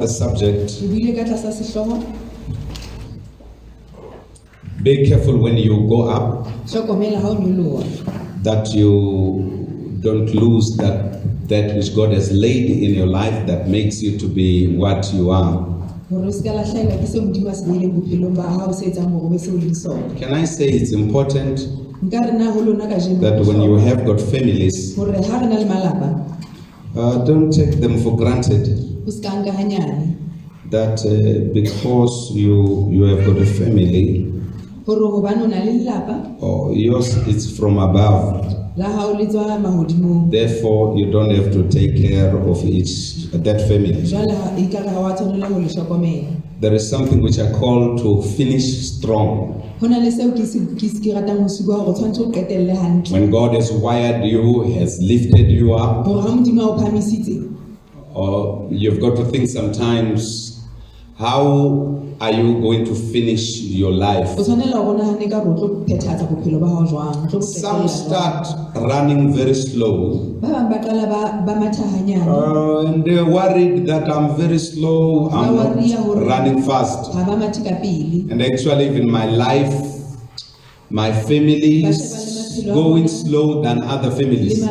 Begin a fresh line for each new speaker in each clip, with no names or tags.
The subject. Be careful when you go up that you don't lose that which God has laid in your life that makes you to be what you are. Can I say it's important that when you have got families, don't take them for granted. That because you have got a family, or yours is from above, therefore you don't have to take care of that family. There is something which I call to finish strong. When God has wired you, has lifted you up, or you've got to think sometimes, how are you going to finish your life? Some start running very slow, and they're worried that I'm very slow, I'm not running fast. And actually, in my life, my family is going slow than other families.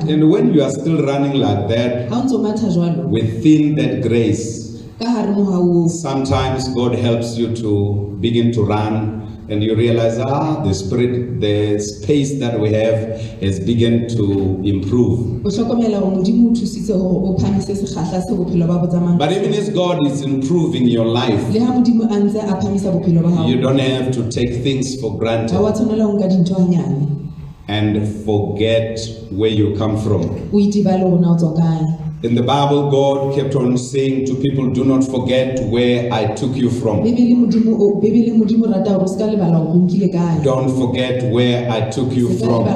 And when you are still running like that, within that grace, sometimes God helps you to begin to run, and you realize, the spirit, the space that we have has begun to improve. But even as God is improving your life, you don't have to take things for granted and forget where you come from. In the Bible, God kept on saying to people, do not forget where I took you from. Don't forget where I took you from.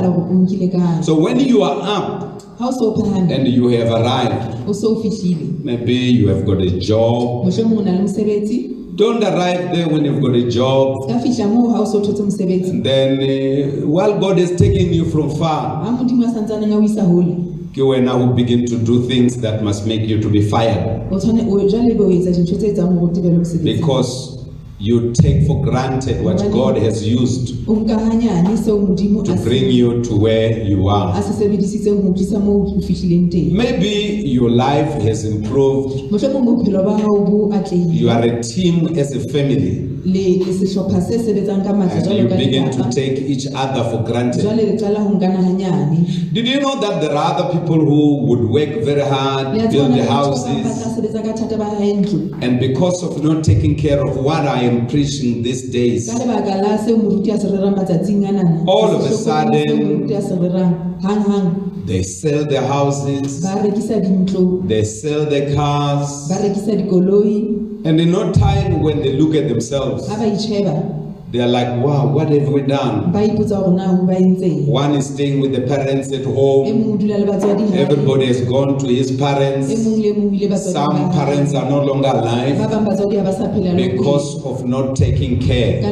So when you are up and you have arrived, maybe you have got a job. Don't arrive there when you've got a job. And then while God is taking you from far, you will now begin to do things that must make you to be fired. Because you take for granted what God has used to bring you to where you are. Maybe your life has improved. You are a team as a family. And you begin to take each other for granted. Did you know that there are other people who would work very hard, build the houses, and because of not taking care of what I am preaching these days, all of a sudden they sell their houses, they sell their cars, and in no time when they look at themselves, they are like, wow, what have we done? One is staying with the parents at home. Everybody has gone to his parents. Some parents are no longer alive because of not taking care.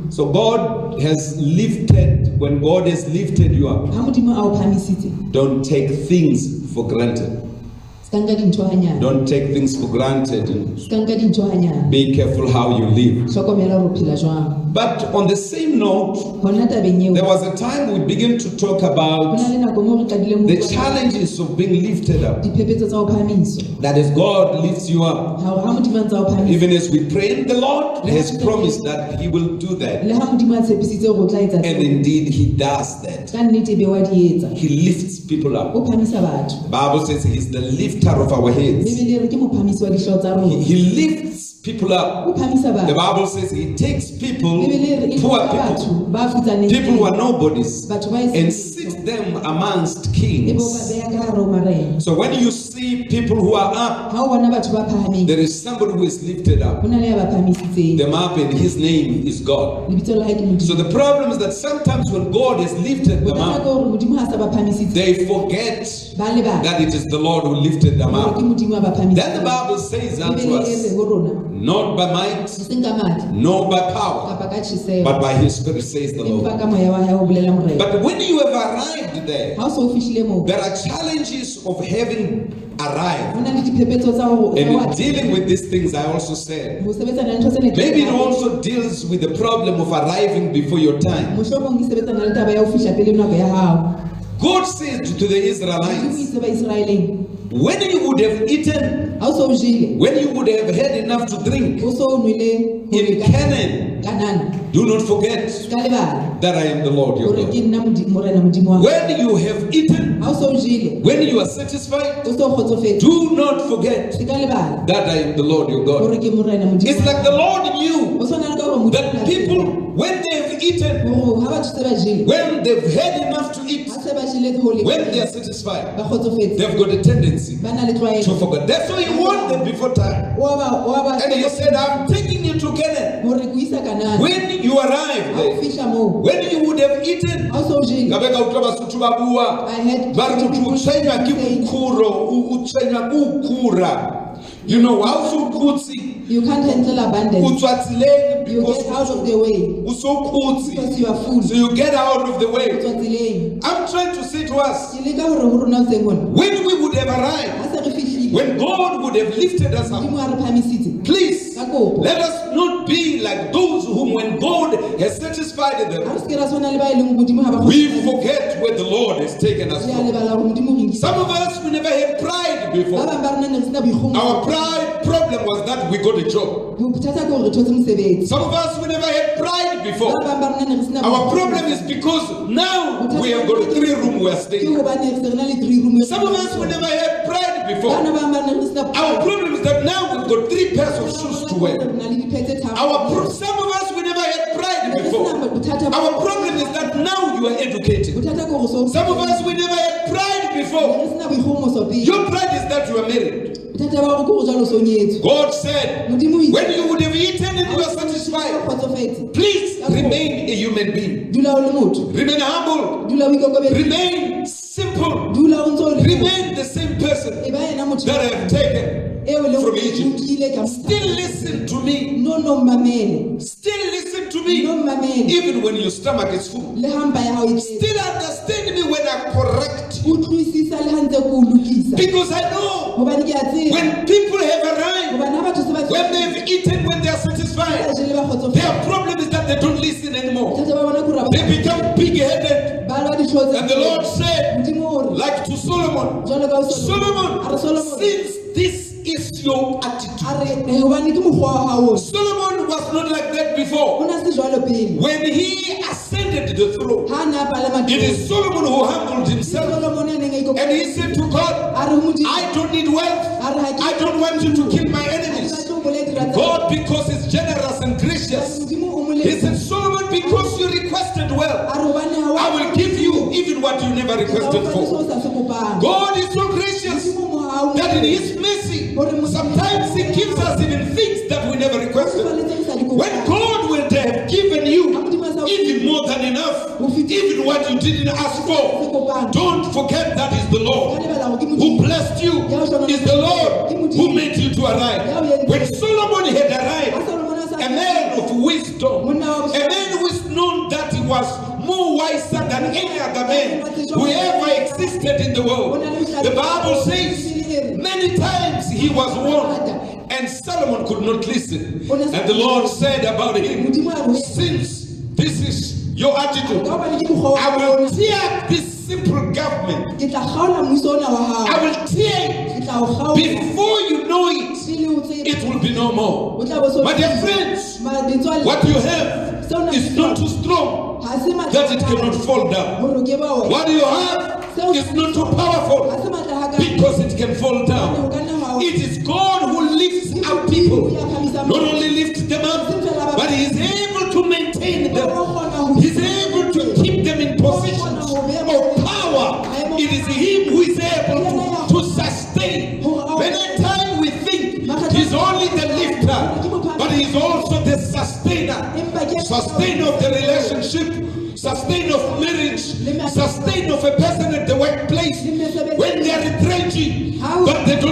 So God has lifted, when God has lifted you up, don't take things for granted. Don't take things for granted. Be careful how you live. But on the same note, there was a time we began to talk about the challenges of being lifted up. That is, God lifts you up. Even as we pray, the Lord has promised that He will do that. And indeed, He does that. He lifts people up. The Bible says He's the lifter of our heads. He lifts people up. The Bible says He takes people, poor people, people who are nobodies, and sits them amongst kings. So when you see people who are up, there is somebody who is lifted up. Them up, and His name is God. So the problem is that sometimes when God has lifted them up, they forget that it is the Lord who lifted lifted them up. Then the Bible says unto us, not by might, nor by power, but by His Spirit, says the Lord. But when you have arrived there, there are challenges of having arrived. And in dealing with these things, I also said, maybe it also deals with the problem of arriving before your time. God said to the Israelites, when you would have eaten, when you would have had enough to drink in Canaan, do not forget that I am the Lord your God. When you have eaten, when you are satisfied, do not forget that I am the Lord your God. It's like the Lord knew that people, when they have eaten, when they've had enough to eat, when they are satisfied, they've got a tendency to forget. That's why He warned them before time. And He said, I'm taking you to Canaan. When you arrive there, when you would have eaten, you know, you can't handle abundance. You get out of the way because you are full.
So you get out of the way. I'm trying to say to us, when we would have arrived, when God would have lifted us up, please let us not be like those whom when God has satisfied them, we forget where the Lord has taken us from. Some of us, we never had pride before. Our pride problem was that we got a job. Some of us, we never had pride before. Our problem is because now we have got a 3-room we are staying. Some of us, we never had pride before. Our problem is that now we've got 3 pairs of shoes to wear. Some of us, we never had pride before. Our problem is that now you are educated. Some of us, we never had pride before. Your pride is that you are married. God said, when you would have eaten and you are satisfied, please remain a human being. Remain humble. Remain simple. Remain the same person that I have taken from Egypt. Still listen to me. Still listen to me. Even when your stomach is full. Still understand me when I correct you. Because I know when people have arrived, when they've eaten, when they are satisfied, their problem is that they don't listen anymore. They become big-headed. And the Lord said, like to Solomon, since this is your attitude. Solomon was not like that before. When he ascended the throne, it is Solomon who humbled himself. And he said to God, I don't need wealth. I don't want you to kill my enemies. God, because he's generous and gracious, he said, Solomon, because you requested wealth, I will give you even what you never requested for. God is so gracious that in his mercy, sometimes he gives us even things that we never requested. When God will have given you even more than enough, even what you didn't ask for, don't forget that is the Lord who blessed you, is the Lord who made you to arrive. When Solomon had arrived, a man of wisdom, a man who is known that he was more wiser than any other man who ever existed in the world. The Bible says many times he was warned and Solomon could not listen. And the Lord said about him, since this is your attitude, I will tear up this simple government. I will tear it. Before you know it, it will be no more. My dear friends, what you have is not too strong that it cannot fall down. What you have is not too powerful because it can fall down. It is God who lifts up people. Not only lifts them up, but He is able to maintain them. He is able to keep them in positions of power. It is Him who is able to sustain. Many times we think He's only the lifter, but He's also the sustainer. Sustainer of the relationship, sustainer of marriage, sustainer of a person at the workplace. When they are retrenching, but they don't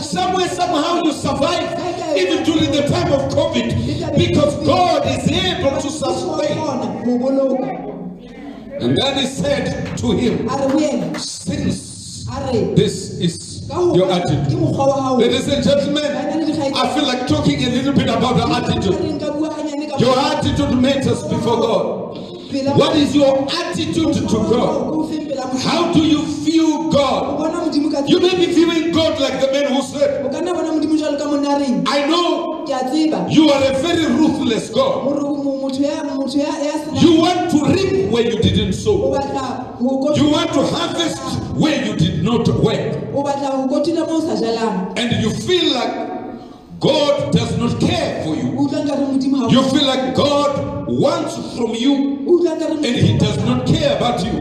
somewhere, somehow you survive, even during the time of COVID, because God is able to sustain. And then he said to him, since this is your attitude. Ladies and gentlemen, I feel like talking a little bit about the attitude. Your attitude matters before God. What is your attitude to God? How do you view God? You may be viewing God like the man who said, I know you are a very ruthless God. You want to reap where you didn't sow. You want to harvest where you did not work. And you feel like God does not care for you. You feel like God wants from you and he does not care about you.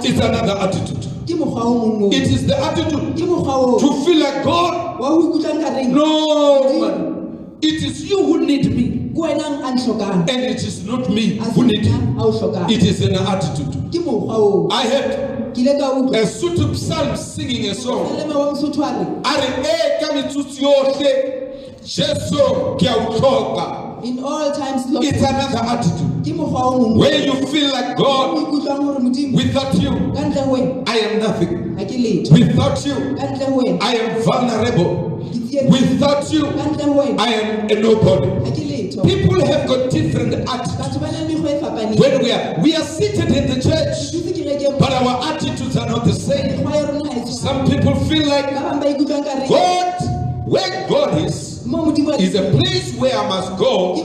It's another attitude. It is the attitude to feel like God, no man, it is you who need me. And it is not me who need you. It is an attitude. I heard a Sotho psalm singing a song.
In all times, Lord,
it's another attitude where you feel like God, without you I am nothing. Without you I am vulnerable. Without you I am a nobody. People have got different attitudes. When we are seated in the church, but our attitudes are not the same. Some people feel like God, where God is a place where I must go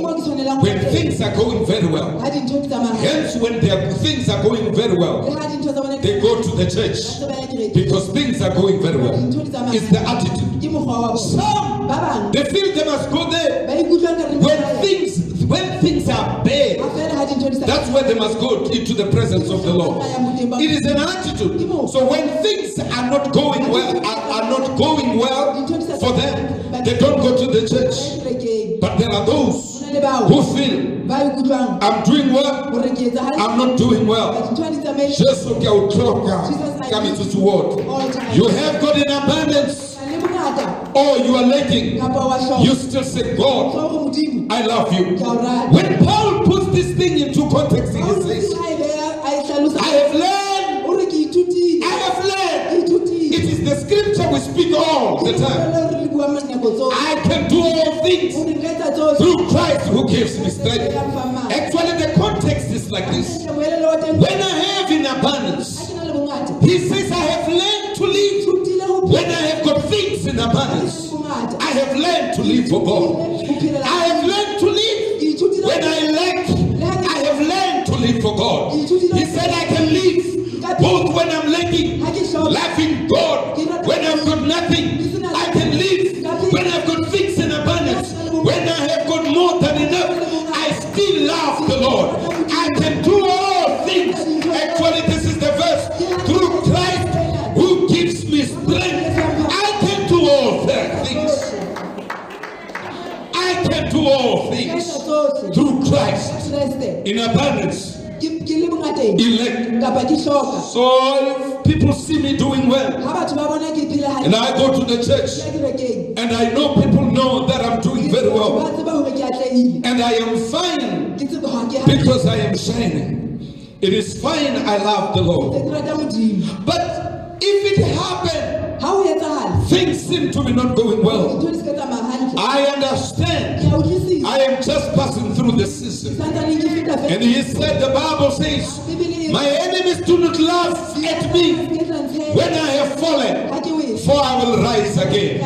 when things are going very well. Hence, when things are going very well, they go to the church because things are going very well. It's the attitude. Some, they feel they must go there when things are bad. That's where they must go into the presence of the Lord. It is an attitude. So when things are not going well, for them, they don't go to the church. But there are those who feel I'm doing well, I'm not doing well. You have got an abundance, or you are lacking. You still say, God, I love you. When Paul puts this thing into context, he says, I have learned. It is the scripture we speak all the time. I can do all things through Christ who gives me strength. Actually, the context is like this. When I have in abundance, he says I have learned to live. When I have got things in abundance, I have learned to live for God. I have learned to live. When I lack, I have learned to live for God. He said I can live both when I'm lacking, laughing God. When I've got nothing, I can live. When I've got things in abundance, when I have got more than enough, I still love the Lord. I can do all things. Actually, this is the verse. Through Christ who gives me strength, I can do all things. I can do all things through Christ in abundance. Elect. So if people see me doing well, and I go to the church, and I know people know that I'm doing very well, and I am fine because I am shining. It is fine, I love the Lord. But if it happened, things seem to be not going well, I understand. I am just passing through the season. And he said, the Bible says, my enemies do not laugh at me when I have fallen, for I will rise again.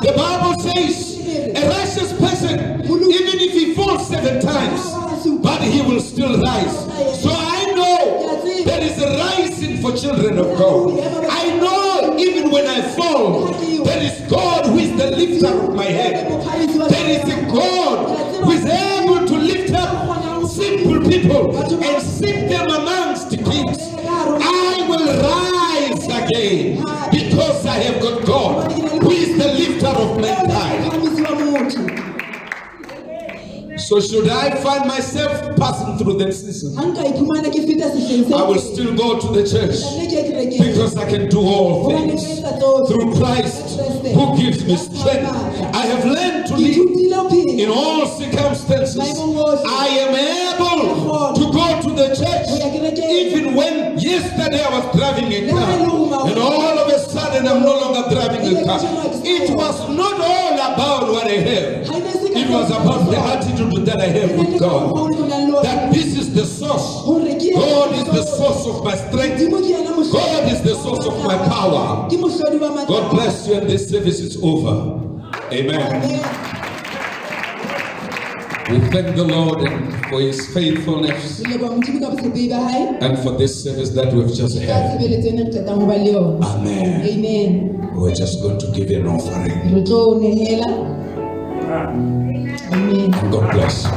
The Bible says, a righteous person, even if he falls 7 times, but he will still rise. So I know there is a rising for children of God. I know even when I fall, there is God who is the lifter of my head. There is a God who is able to lift up simple people and sit them amongst the kings. I will rise again because I have got God who is the lifter of mankind. So should I find myself passing through that season, I will still go to the church because I can do all things through Christ who gives me strength. I have learned to live in all circumstances. I am able to go to the church even when yesterday I was driving a car and all of a sudden I'm no longer driving a car. It was not all about what I have. It was about the attitude that I have with God. That this is the source. God is the source of my strength. God is the source of my power. God bless you, and this service is over. Amen. We thank the Lord for His faithfulness and for this service that we've just had. Amen.
Amen.
We're just going to give an offering.
Amen.
And God bless.